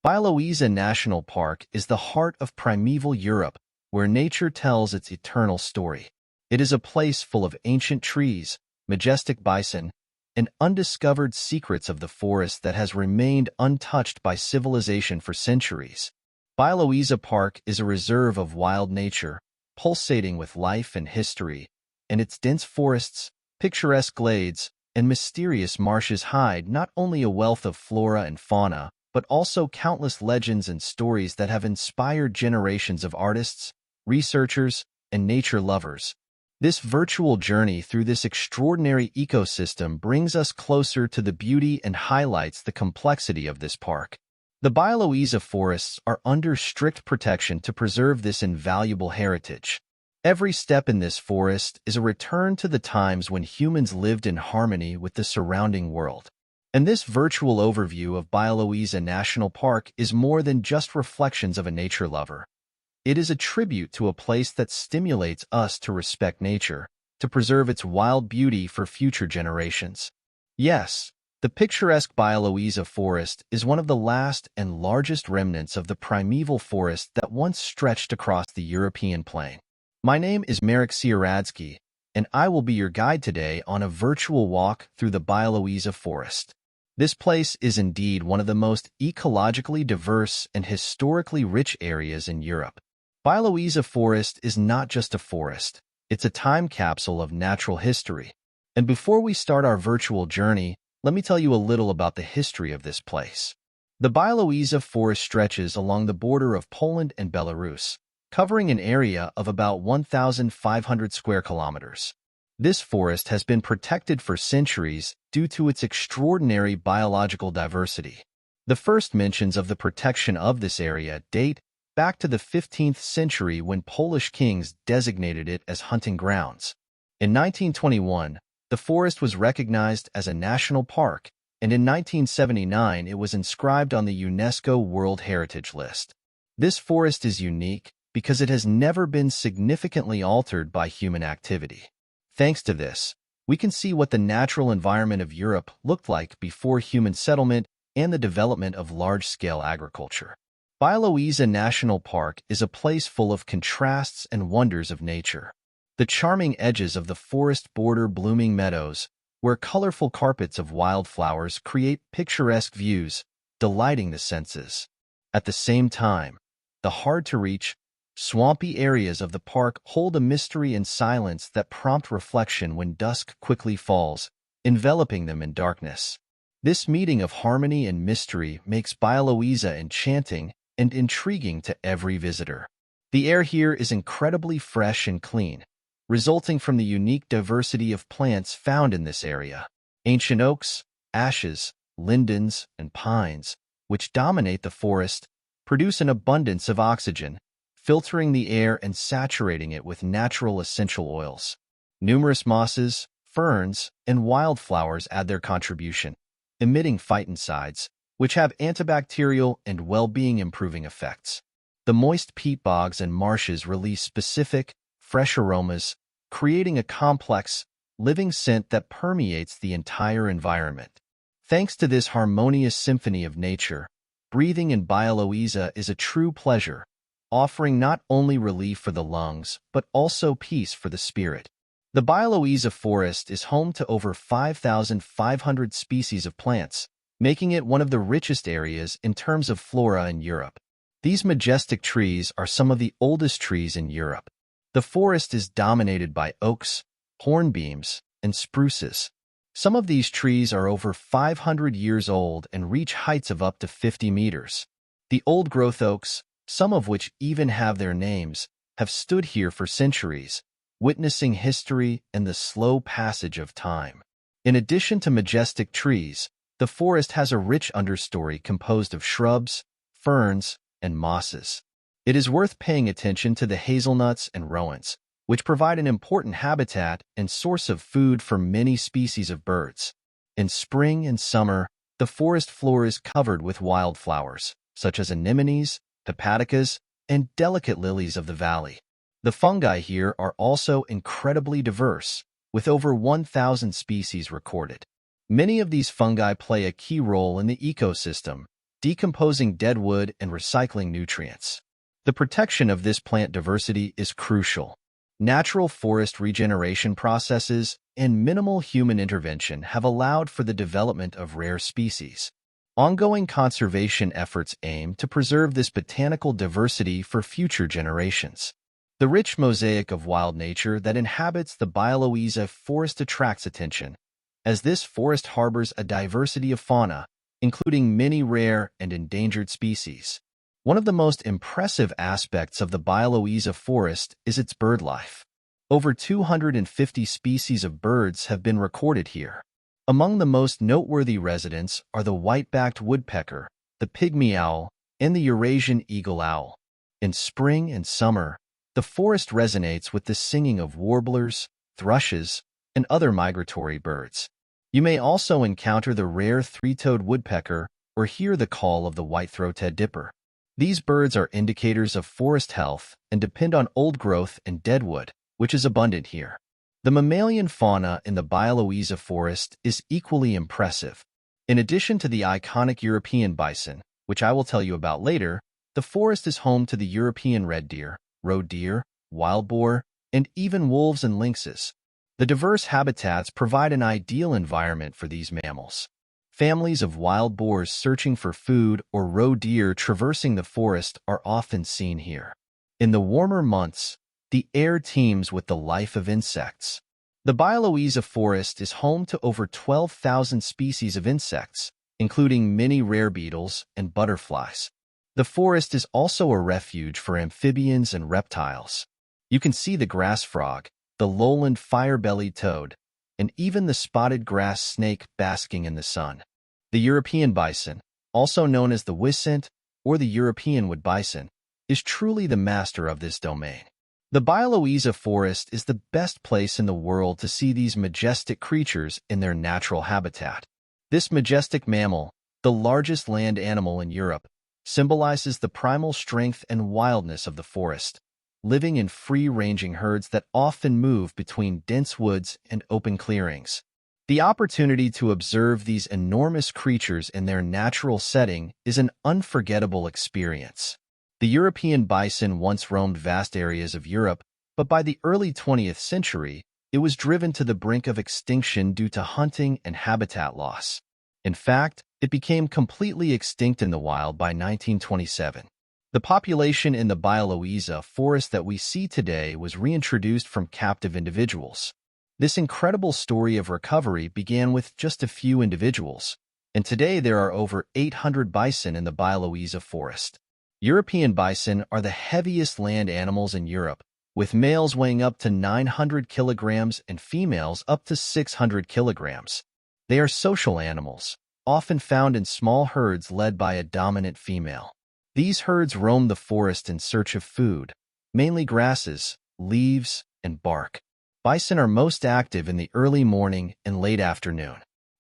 Białowieża National Park is the heart of primeval Europe, where nature tells its eternal story. It is a place full of ancient trees, majestic bison, and undiscovered secrets of the forest that has remained untouched by civilization for centuries. Białowieża Park is a reserve of wild nature, pulsating with life and history, and its dense forests, picturesque glades, and mysterious marshes hide not only a wealth of flora and fauna, but also countless legends and stories that have inspired generations of artists, researchers, and nature lovers. This virtual journey through this extraordinary ecosystem brings us closer to the beauty and highlights the complexity of this park. The Białowieża forests are under strict protection to preserve this invaluable heritage. Every step in this forest is a return to the times when humans lived in harmony with the surrounding world. And this virtual overview of Białowieża National Park is more than just reflections of a nature lover. It is a tribute to a place that stimulates us to respect nature, to preserve its wild beauty for future generations. Yes, the picturesque Białowieża forest is one of the last and largest remnants of the primeval forest that once stretched across the European plain. My name is Marek Sieradzki, and I will be your guide today on a virtual walk through the Białowieża forest. This place is indeed one of the most ecologically diverse and historically rich areas in Europe. Białowieża Forest is not just a forest, it's a time capsule of natural history. And before we start our virtual journey, let me tell you a little about the history of this place. The Białowieża Forest stretches along the border of Poland and Belarus, covering an area of about 1,500 square kilometers. This forest has been protected for centuries due to its extraordinary biological diversity. The first mentions of the protection of this area date back to the 15th century when Polish kings designated it as hunting grounds. In 1921, the forest was recognized as a national park, and in 1979 it was inscribed on the UNESCO World Heritage List. This forest is unique because it has never been significantly altered by human activity. Thanks to this, we can see what the natural environment of Europe looked like before human settlement and the development of large-scale agriculture. Białowieża National Park is a place full of contrasts and wonders of nature. The charming edges of the forest border blooming meadows, where colorful carpets of wildflowers create picturesque views, delighting the senses. At the same time, the hard-to-reach, swampy areas of the park hold a mystery and silence that prompt reflection when dusk quickly falls, enveloping them in darkness. This meeting of harmony and mystery makes Białowieża enchanting and intriguing to every visitor. The air here is incredibly fresh and clean, resulting from the unique diversity of plants found in this area. Ancient oaks, ashes, lindens, and pines, which dominate the forest, produce an abundance of oxygen, filtering the air and saturating it with natural essential oils. Numerous mosses, ferns, and wildflowers add their contribution, emitting phytoncides, which have antibacterial and well-being improving effects. The moist peat bogs and marshes release specific, fresh aromas, creating a complex, living scent that permeates the entire environment. Thanks to this harmonious symphony of nature, breathing in Białowieża is a true pleasure, offering not only relief for the lungs, but also peace for the spirit. The Białowieża forest is home to over 5,500 species of plants, making it one of the richest areas in terms of flora in Europe. These majestic trees are some of the oldest trees in Europe. The forest is dominated by oaks, hornbeams, and spruces. Some of these trees are over 500 years old and reach heights of up to 50 meters. The old-growth oaks, some of which even have their names, have stood here for centuries, witnessing history and the slow passage of time. In addition to majestic trees, the forest has a rich understory composed of shrubs, ferns, and mosses. It is worth paying attention to the hazelnuts and rowans, which provide an important habitat and source of food for many species of birds. In spring and summer, the forest floor is covered with wildflowers, such as anemones, hepaticas, and delicate lilies of the valley. The fungi here are also incredibly diverse, with over 1,000 species recorded. Many of these fungi play a key role in the ecosystem, decomposing dead wood and recycling nutrients. The protection of this plant diversity is crucial. Natural forest regeneration processes and minimal human intervention have allowed for the development of rare species. Ongoing conservation efforts aim to preserve this botanical diversity for future generations. The rich mosaic of wild nature that inhabits the Białowieża forest attracts attention, as this forest harbors a diversity of fauna, including many rare and endangered species. One of the most impressive aspects of the Białowieża forest is its bird life. Over 250 species of birds have been recorded here. Among the most noteworthy residents are the white-backed woodpecker, the pygmy owl, and the Eurasian eagle owl. In spring and summer, the forest resonates with the singing of warblers, thrushes, and other migratory birds. You may also encounter the rare three-toed woodpecker or hear the call of the white-throated dipper. These birds are indicators of forest health and depend on old growth and deadwood, which is abundant here. The mammalian fauna in the Białowieża forest is equally impressive. In addition to the iconic European bison, which I will tell you about later, the forest is home to the European red deer, roe deer, wild boar, and even wolves and lynxes. The diverse habitats provide an ideal environment for these mammals. Families of wild boars searching for food or roe deer traversing the forest are often seen here. In the warmer months, the air teems with the life of insects. The Białowieża forest is home to over 12,000 species of insects, including many rare beetles and butterflies. The forest is also a refuge for amphibians and reptiles. You can see the grass frog, the lowland fire-bellied toad, and even the spotted grass snake basking in the sun. The European bison, also known as the wisent or the European wood bison, is truly the master of this domain. The Białowieża forest is the best place in the world to see these majestic creatures in their natural habitat. This majestic mammal, the largest land animal in Europe, symbolizes the primal strength and wildness of the forest, living in free-ranging herds that often move between dense woods and open clearings. The opportunity to observe these enormous creatures in their natural setting is an unforgettable experience. The European bison once roamed vast areas of Europe, but by the early 20th century, it was driven to the brink of extinction due to hunting and habitat loss. In fact, it became completely extinct in the wild by 1927. The population in the Białowieża forest that we see today was reintroduced from captive individuals. This incredible story of recovery began with just a few individuals, and today there are over 800 bison in the Białowieża forest. European bison are the heaviest land animals in Europe, with males weighing up to 900 kilograms and females up to 600 kilograms. They are social animals, often found in small herds led by a dominant female. These herds roam the forest in search of food, mainly grasses, leaves, and bark. Bison are most active in the early morning and late afternoon.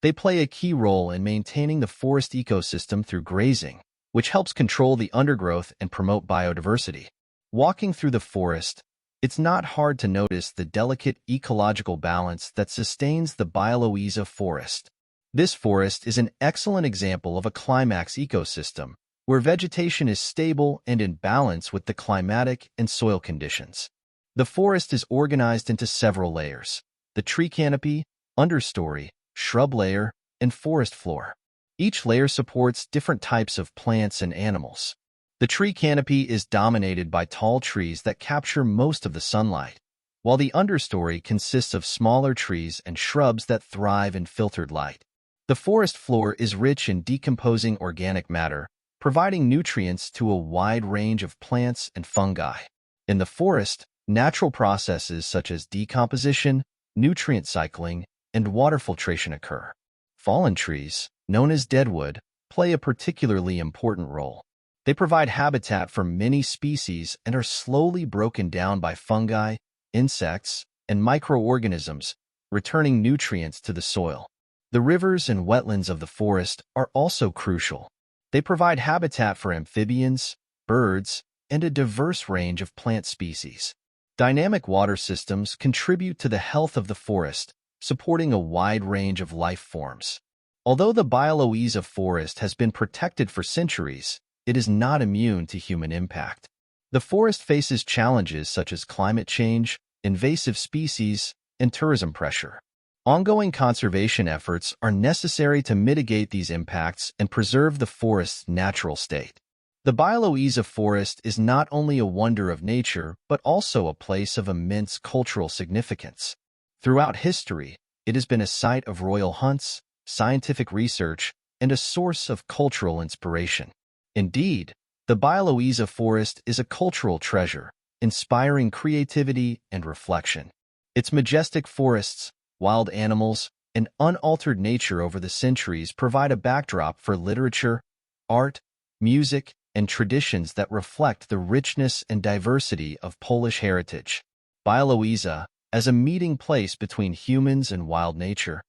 They play a key role in maintaining the forest ecosystem through grazing, which helps control the undergrowth and promote biodiversity. Walking through the forest, it's not hard to notice the delicate ecological balance that sustains the Białowieża forest. This forest is an excellent example of a climax ecosystem, where vegetation is stable and in balance with the climatic and soil conditions. The forest is organized into several layers: the tree canopy, understory, shrub layer, and forest floor. Each layer supports different types of plants and animals. The tree canopy is dominated by tall trees that capture most of the sunlight, while the understory consists of smaller trees and shrubs that thrive in filtered light. The forest floor is rich in decomposing organic matter, providing nutrients to a wide range of plants and fungi. In the forest, natural processes such as decomposition, nutrient cycling, and water filtration occur. Fallen trees, known as deadwood, play a particularly important role. They provide habitat for many species and are slowly broken down by fungi, insects, and microorganisms, returning nutrients to the soil. The rivers and wetlands of the forest are also crucial. They provide habitat for amphibians, birds, and a diverse range of plant species. Dynamic water systems contribute to the health of the forest, supporting a wide range of life forms. Although the Białowieża forest has been protected for centuries, it is not immune to human impact. The forest faces challenges such as climate change, invasive species, and tourism pressure. Ongoing conservation efforts are necessary to mitigate these impacts and preserve the forest's natural state. The Białowieża forest is not only a wonder of nature, but also a place of immense cultural significance. Throughout history, it has been a site of royal hunts, scientific research, and a source of cultural inspiration. Indeed, the Białowieża forest is a cultural treasure, inspiring creativity and reflection. Its majestic forests, wild animals, and unaltered nature over the centuries provide a backdrop for literature, art, music, and traditions that reflect the richness and diversity of Polish heritage. Białowieża, as a meeting place between humans and wild nature,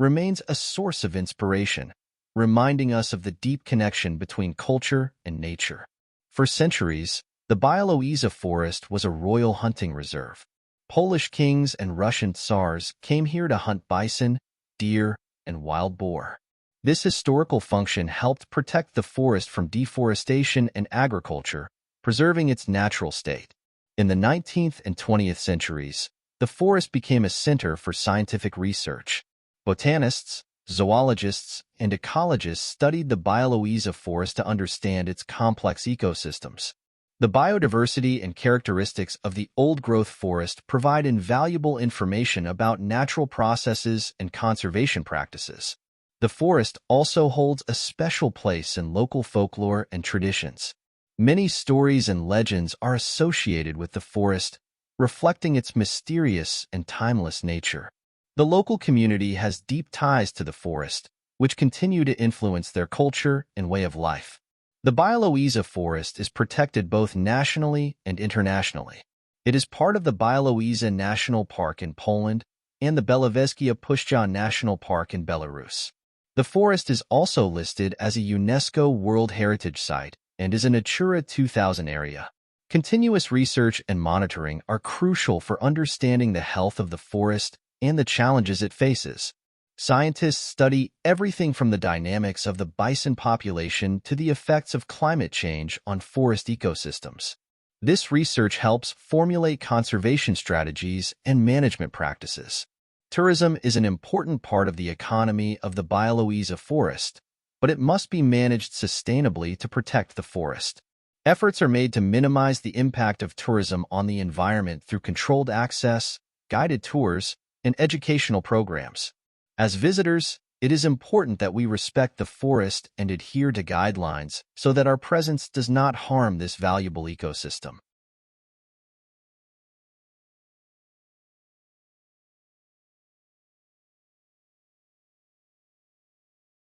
remains a source of inspiration, reminding us of the deep connection between culture and nature. For centuries, the Białowieża forest was a royal hunting reserve. Polish kings and Russian tsars came here to hunt bison, deer, and wild boar. This historical function helped protect the forest from deforestation and agriculture, preserving its natural state. In the 19th and 20th centuries, the forest became a center for scientific research. Botanists, zoologists, and ecologists studied the Białowieża forest to understand its complex ecosystems. The biodiversity and characteristics of the old-growth forest provide invaluable information about natural processes and conservation practices. The forest also holds a special place in local folklore and traditions. Many stories and legends are associated with the forest, reflecting its mysterious and timeless nature. The local community has deep ties to the forest, which continue to influence their culture and way of life. The Białowieża forest is protected both nationally and internationally. It is part of the Białowieża National Park in Poland and the Białowieża Puszcza National Park in Belarus. The forest is also listed as a UNESCO World Heritage Site and is a Natura 2000 area. Continuous research and monitoring are crucial for understanding the health of the forest and the challenges it faces. Scientists study everything from the dynamics of the bison population to the effects of climate change on forest ecosystems. This research helps formulate conservation strategies and management practices. Tourism is an important part of the economy of the Białowieża forest, but it must be managed sustainably to protect the forest. Efforts are made to minimize the impact of tourism on the environment through controlled access, guided tours, and educational programs. As visitors, it is important that we respect the forest and adhere to guidelines so that our presence does not harm this valuable ecosystem.